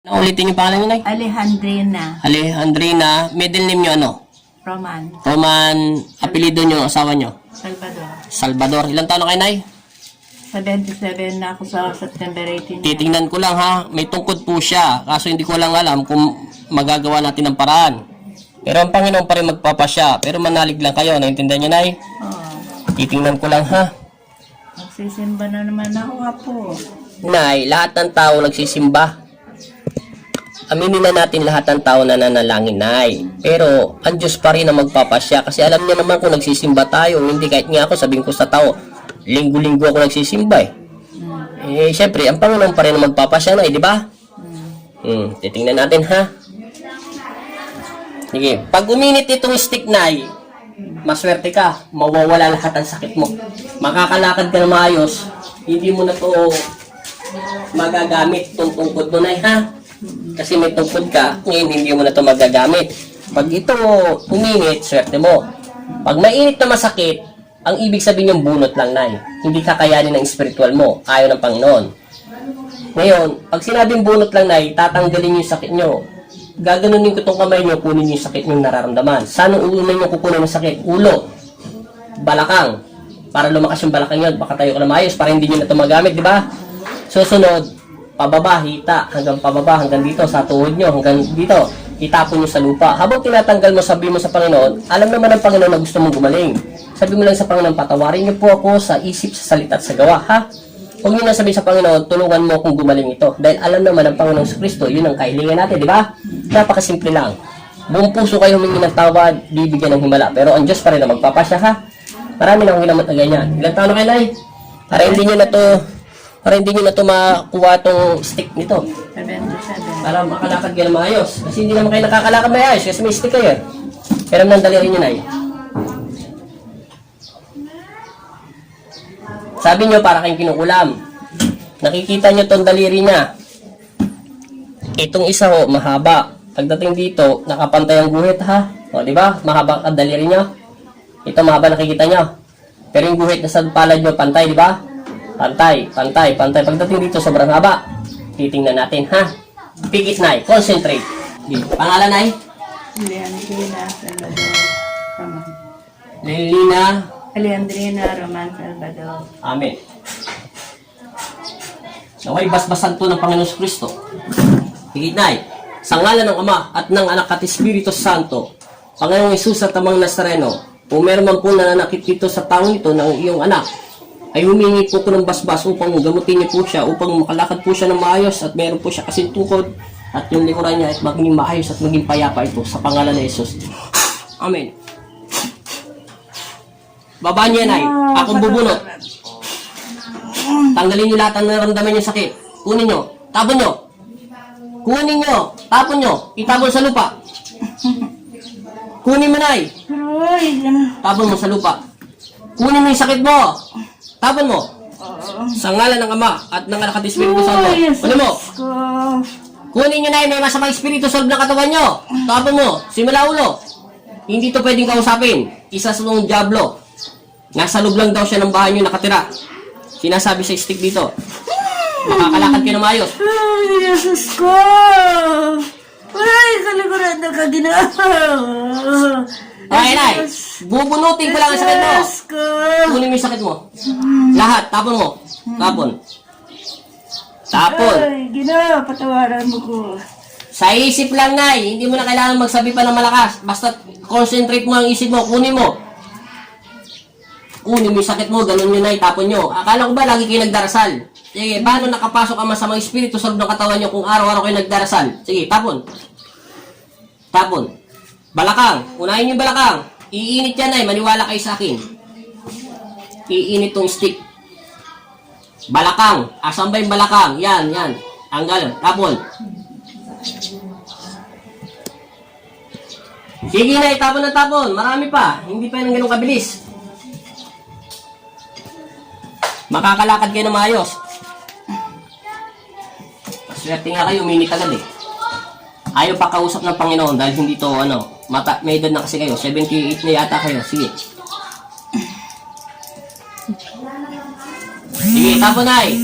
Ulitin yung pangalan niyo, Nay. Alejandrina Alejandrina. Middle name niyo ano? Roman Roman. Apelido niyo, asawa niyo? Salvador. Salvador. Ilang taon na kayo, Nay? 77 na ako sa September 18. Titingnan ko lang ha. May tungkod po siya. Kaso hindi ko lang alam kung magagawa natin ng paraan. Pero ang Panginoon pa rin magpapasya. Pero manalig lang kayo. Naintindihan niyo, Nay? Oo. Titingnan ko lang ha. Magsisimba na naman ako, apo. Nay, lahat ng tao nagsisimba. Aminin na natin lahat ng tao na nanalangin, Nay. Pero, ang Diyos pa rin ang magpapasya. Kasi alam niya naman kung nagsisimba tayo. Hindi kahit nga ako, sabihin ko sa tao, linggo-linggo ako nagsisimba eh. Siyempre, ang Panginoon pa rin ang magpapasya, Nay, di ba? Titingnan natin, ha? Sige, pag uminit itong stick, Nay, maswerte ka. Mawawala lahat ang sakit mo. Makakalakad ka na maayos. Hindi mo na to magagamit itong tungkod mo, Nay, ha? Kasi may tungkod ka, ngayon hindi mo na ito magagamit. Pag ito uminit, swerte mo. Pag mainit na masakit, ang ibig sabihin yung bunot lang, Nay. Hindi kakayanin ng spiritual mo, ayaw ng Panginoon. Ngayon, pag sinabing bunot lang, Nay, tatanggalin yung sakit nyo. Gaganunin ko itong kamay nyo, kunin yung sakit nyo nararamdaman. Saan ang ulo nyo kukunin ng sakit? Ulo, balakang. Para lumakas yung balakang yun, baka tayo ka na maayos, para hindi nyo na ito magamit, di ba? Susunod, pababa, hita, hanggang pababa, hanggang dito, sa tuhod nyo, hanggang dito, itapon nyo sa lupa. Habang tinatanggal mo, sabi mo sa Panginoon, alam naman ng Panginoon na gusto mong gumaling. Sabi mo lang sa Panginoon, patawarin niyo po ako sa isip, sa salita at sa gawa, ha? Huwag nyo na sabihin sa Panginoon, tulungan mo akong gumaling ito. Dahil alam naman ng Panginoon sa Kristo, yun ang kahilingan natin, di ba? Napakasimple lang. Buong puso kayo humingi ng tawad, bibigyan ng himala. Pero ang Diyos pa rin ang magpapasya, ha? Marami na akong hinamot na ganyan. Ilang taon na kayo, Nay? Para hindi nyo na to makuha tong stick nito. 77. Para makalakad kayo na maayos. Kasi hindi naman kayo nakakalakad maayos kasi may stick kayo. Pero nang daliri nyo, Nay. Sabi nyo, para kayong kinukulam. Nakikita nyo tong daliri niya. Itong isa ho, mahaba. Pagdating dito, nakapantay ang guhit, ha? O, di ba? Mahaba ang daliri nyo. Ito mahaba, nakikita nyo. Pero yung guhit na sa palad nyo, pantay, di ba? Pantay, pantay, pantay. Pagdating dito, sobrang haba. Titingnan natin, ha? Pigit, Nay. Concentrate. Pangalan, Nay? Alejandrina Salvador Roman. Lelina. Alejandrina Roman Salvador. Amen. Naway basbasan to ng Panginoon sa Kristo. Pigit, Nay. Sa ngalan ng Ama at ng Anak at Espiritu Santo, Panginoong Hesus at Amang Nazareno, kung meron man po nananakit dito sa taong ito ng iyong anak, ay humingi po ko ng basbas upang gamutin niyo po siya, upang makalakad po siya ng maayos at meron po siya kasing tukod at yung likuran niya at maging maayos at maging payapa ito sa pangalan ni Jesus. Amen. Baba niya, Nay. Akong bubunot. Tanggalin niyo lahat ang naramdaman niyo sakit. Kunin niyo. Tapon niyo. Kunin niyo. Tapon niyo. Itapon sa lupa. Kunin mo, Nay. Uy, Tapon mo sa lupa. Kunin mo yung sakit mo. Tapon mo. Sa ngalan ng Ama at ng Anak at Espiritu Santo. Kunin mo. Kunin nyo, Nay, may masamang espiritu sa loob ng katawan nyo. Tapon mo. Simula ulo. Hindi to pwedeng kausapin. Isa sa mga diablo. Nasa loob lang daw siya ng bahay nyo nakatira. Sinasabi sa stick dito. Makakalakad kayo na maayos. ay, Jesus ko! Ay, kalikuran na kaginawa. Okay, Nay. Bubunutin ko lang ang sakit mo. Jesus ko! Kunin mo yung sakit mo. Lahat. Tapon mo. Tapon. Tapon. Ay, ginawa, patawaran mo ko. Sa isip lang, Nay. Hindi mo na kailangan magsabi pa ng malakas. Basta concentrate mo ang isip mo. Kunin mo. Kunin mo yung sakit mo. Ganun yun, Nay. Tapon nyo. Akala ko ba lagi kayo nagdarasal? Sige, paano nakapasok ang masamang espiritu sa loob ng katawan nyo kung araw-araw kayo nagdarasal? Sige, tapon. Tapon. Balakang. Unahin yung balakang. Iinit yan, Nay. Maniwala kayo sa akin. Iinit tong stick. Balakang. Asan ba yung balakang? Yan, yan. Tanggal. Tapon. Sige, Nay. Tapon na tapon. Marami pa. Hindi pa yan ganun kabilis. Makakalakad kayo na maayos. Swerte nga kayo, uminit agad eh. Ayaw pa kausap ng Panginoon dahil hindi to, may edad na kasi kayo. 78 na yata kayo. Sige. Sige, tapon, Nay.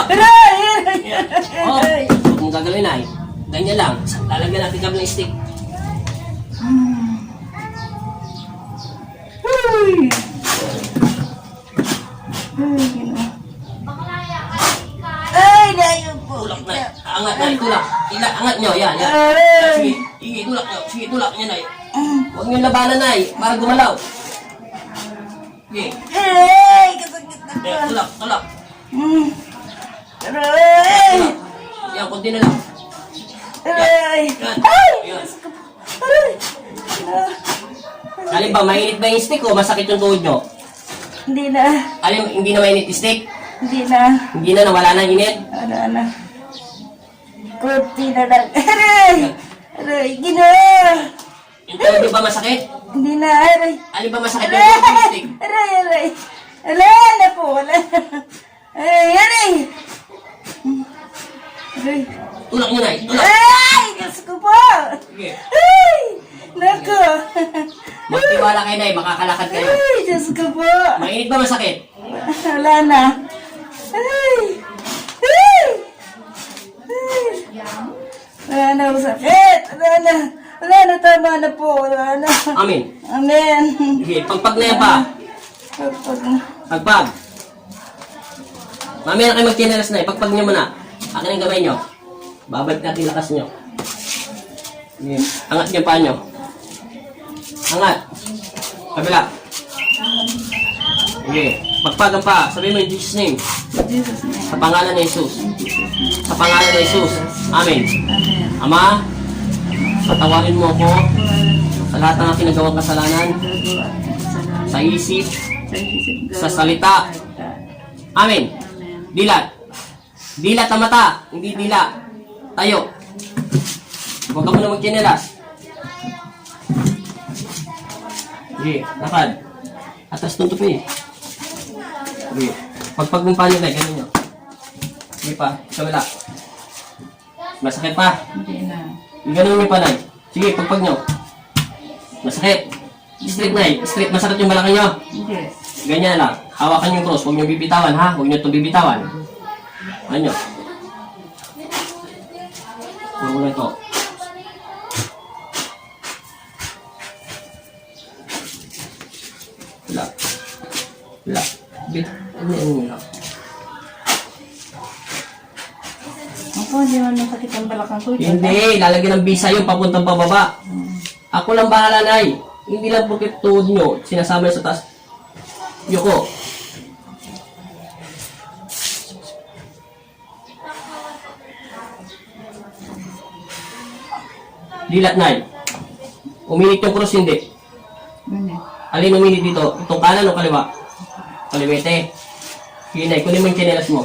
tulak. Aray! Oh, huwag mong gagawin ay. Ganyan lang. Lalagyan natin kami ng stick. Uy! Ay, gino. Ay, layo po. Tulak na. Angat na. Tulak. Angat nyo. Yan. Yan. Aray! Sige. Sige, tulak nyo. Sige, tulak nyo na. Huwag nyo labanan na para gumalaw. Sige. Aray! Kasakit na Eh, pa. tulak. Tulak. Aray! Tulak. Yan, kunti na lang. Aray! Yan. Ay! Yan. Aray! Alin ba, mainit ba yung stick o masakit yung tuhod nyo? Hindi na. Alin, hindi na mainit yung stick? Hindi na. Hindi na, nawala na yung init? Ano na. Kunti na lang. Aray! Aray! Gino! Yung tuhod nyo ba masakit? Hindi na. Aray! Alin ba masakit yung tuhod yung stick? Aray! Aray! Wala na po. Wala na. Aray! Aray! Aray! Tulak nyo na. Tulak. Ay! Diyos ko po! Sige. Ay! Naku! Magtiwala kayo na makakalakad kayo. Ay! Diyos ko po! Mainit ba masakit? Wala na. Ay! Ay! Ay! Wala na ang sakit. Wala na. Wala na. Tama na po. Wala na. Amin. Amen. Sige, pagpag na yan pa. Pagpag. Mamaya na kayo magtinelas na pagpag nyo muna. Akin ang gawin nyo. Babalik natin yung lakas nyo. Sige, angat nyo pa nyo. Angat. Kabila. Sige, pagpag ang pa. Sabihin mo in Jesus' name. Jesus name. Sa pangalan ni Jesus. Sa pangalan ni Jesus. Amen. Amen. Ama, patawarin mo ako sa lahat ng aking nagawang kasalanan, sa isip, sa salita. Amen. Dilat. Dilat ang mata, hindi dila. Tayo. Huwag ka muna magkinelas. Sige, lakad. Atas tuntupi. Sige. Pagpag ng panig na, ganun nyo. Sige pa, kabila. Masakit pa. Hindi na. Ganun nyo pa, Nay. Sige, pagpag nyo. Masakit. Straight, Nay. Straight, masakit yung balakang nyo. Hindi. Ganyan lang. Hawakan yung cross. Huwag nyo bibitawan, ha? Huwag nyo itong bibitawan. Ano nyo? Huwag mo na ito. Wala. Wala. Ano yun lang? Ako, hindi man masakit ang balakang ko. Hindi. Lalagyan ng visa yung papuntang pababa. Ako lang bahala, Nay. Hindi lang porque tuhod nyo. Sinasama nyo sa taas. Yoko. Dilat, Nay. Uminit yung cross, hindi. Ano? Alin uminit dito? Itong kanan o kaliwa? Kaliwete. Sige, Nay. Kunin mo yung chinelas mo.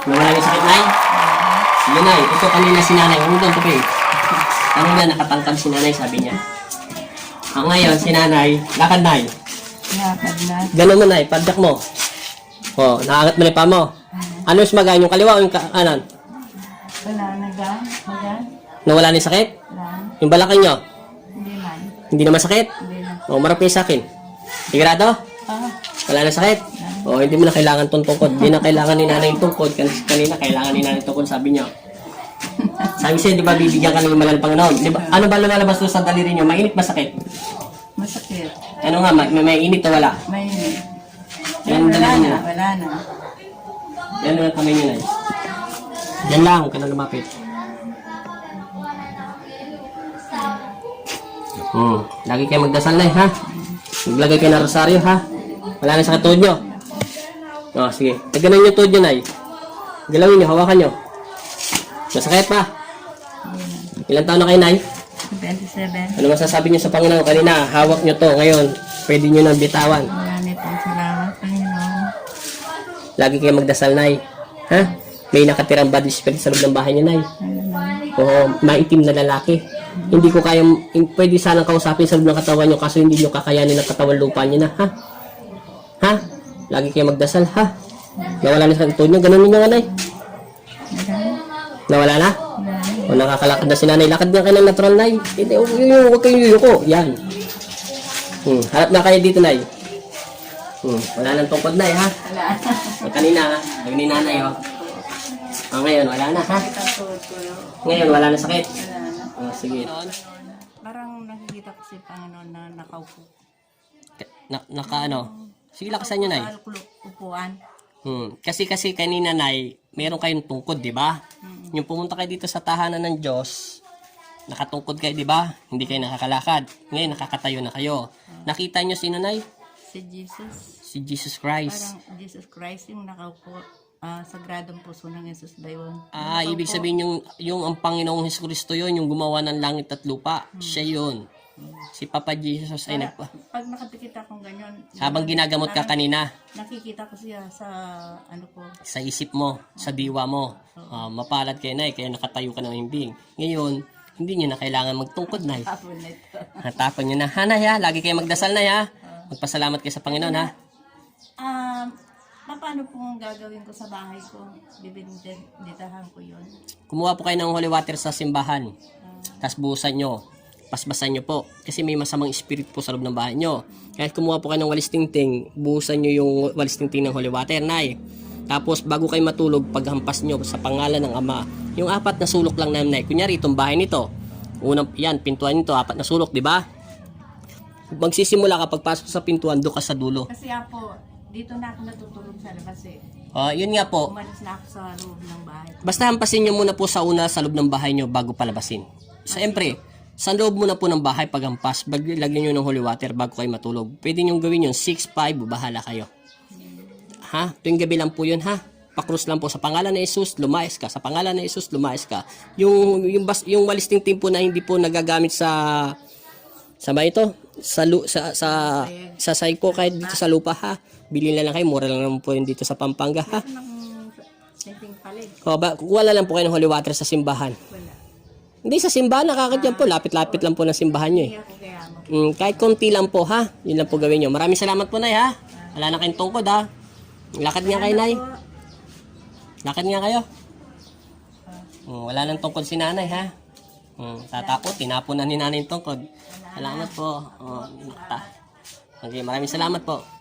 Nawala yung sakit, Nay? Sige, Nay. Ito kanina si Nanay. Ano doon, Tupi? Kanina nakatangkad si Nanay, sabi niya. Ngayon, si Nanay, lakad, Nay. Lakad na. Ganun mo, Nay. Padyak mo. Oh, nakaangat mo na yung paa mo. Ano mas magaan? Yung kaliwa o yung kanan? Wala na gan. Magan. Nawala na yung sakit? Wala. Yung balakang nyo? Hindi man. Hindi na masakit? Hindi na. O, marapin sa akin. Sigurado? Ah. Wala na sakit? O, hindi mo na kailangan tong tungkod. Hindi na kailangan ni nanay yung tungkod. Kanina, kailangan ni nanay yung tungkod, sabi niya. Sabi siya, di ba, bibigyan ka ng mahal ng Panginoon? Di ba, ano ba lumalabas doon sa daliri niyo? Mainit, masakit? Masakit. Ano nga, may init o wala? May... Yan, wala daliri na. niyo. Wala na. Yan lang kamay niyo na. Yan lang, huwag ka na lumapit. Lagi kayo magdasal na ha? Maglagay kayo ng rosaryo ha? Wala na sa tuhod nyo. O, sige. Taganan yung tuhod nyo, Nay. Galawin nyo, hawakan nyo. Masakit pa. Ilan taon na kayo, Nay? 27. Ano masasabi nyo sa Panginoon? Kanina, hawak nyo to. Ngayon, pwede nyo nang bitawan. Marami pong salamat, Panginoon. Lagi kayo magdasal, Nay. Ha? May nakatirang body spirit sa loob ng bahay nyo, Nay. Oo, maitim na lalaki. Hindi ko kaya, pwede sanang kausapin sa loob ng katawan nyo, kaso hindi nyo kakayanin ang katawan lupa nyo na, ha? Ha? Lagi kayo magdasal, ha? Nawala na sa tuhod nyo, ganun ninyo nga, Nay. Nawala na? O nakakalakad na si nanay, lakad na kayo ng natural, Nay. Huwag kayong yuyuko, yan. Harap na kayo dito, Nay. Wala nang tungkod, Nay, ha? Wala. Kanina, ha? Sabi ni nanay, oh. Ngayon, wala na, ha? Ngayon, wala na sakit. Wala na. Sige. Parang nakikita ko si Panginoon na nakaupo. Ano? Sige, lakasan nyo, Nay. Sa upuan. Kasi kanina, Nay, meron kayong tungkod, di ba? Yung pumunta kayo dito sa tahanan ng Diyos, nakatungkod kayo, di ba? Hindi kayo nakakalakad. Ngayon, nakakatayo na kayo. Nakita nyo sino, Nay? Si Jesus. Si Jesus Christ. Parang Jesus Christ yung nakaupo. Sagradong puso ng Jesus ba yun? Ibig sabihin yung ang Panginoong Hesukristo yun, yung gumawa ng langit at lupa. Siya yun. Si Papa Jesus ay Pag nakapikit akong ganyan, habang ginagamot ka kanina, nakikita ko siya sa ano ko. sa isip mo, sa diwa mo. Mapalad kayo, Nay, kaya nakatayo ka ng himbing. Ngayon, hindi nyo na kailangan magtungkod, Nay. Tapon nito. Hatapon nyo na. Ha, Nay, ha? Lagi kayo magdasal, Nay, ha? Magpasalamat kayo sa Panginoon, ha? Paano pong gagawin ko sa bahay ko? Bibinditahan ko yun. Kumuha po kayo ng holy water sa simbahan. Tapos buhusan nyo. Pasbasan nyo po. Kasi may masamang spirit po sa loob ng bahay nyo. Kaya kumuha po kayo ng walis tingting, buhusan nyo yung walis tingting ng holy water, Nay. Tapos bago kayo matulog, paghampas nyo sa pangalan ng Ama, yung 4 na sulok lang namin, Nay. Kunyari, itong bahay nito. Unang, yan, pintuan nito, 4 na sulok, di ba? Magsisimula ka, pagpasok sa pintuan, doon ka sa dulo. Kasi po, dito na ako natutulog sa labas eh. Yun nga po. Umalis na ako sa loob ng bahay. Basta hampasin nyo muna po sa una sa loob ng bahay nyo bago palabasin. Siyempre, sa loob muna po ng bahay paghampas, lagyan nyo ng holy water bago kayo matulog. Pwede nyo gawin yun, 6-5, bahala kayo. Ha? Tuwing gabi lang po yun, ha? Pakrus lang po sa pangalan ng Jesus, lumayas ka. Sa pangalan ng Jesus, lumayas ka. Yung walis tingting po na hindi po nagagamit sa ba ito? Sa sahig po kahit dito sa lupa, ha? Bilhin na lang kayo, mura lang naman po yun dito sa Pampanga, ha? Sinting palig. Kuha lang po kayo ng holy water sa simbahan. Wala. Hindi sa simbahan, nakakadyan po. Lapit-lapit lang po ng simbahan nyo, eh. Hindi ako kaya mo. Kahit konti lang po, ha? Yun lang po gawin nyo. Maraming salamat po, Nay, ha? Wala na kayong tungkod, ha? Lakad nga kayo, Nay. Lakad nga kayo. Wala nang tungkod si nanay, ha? Tatapo, tinapon na ni nanay yung tungkod. Salamat po. Okay, maraming salamat po.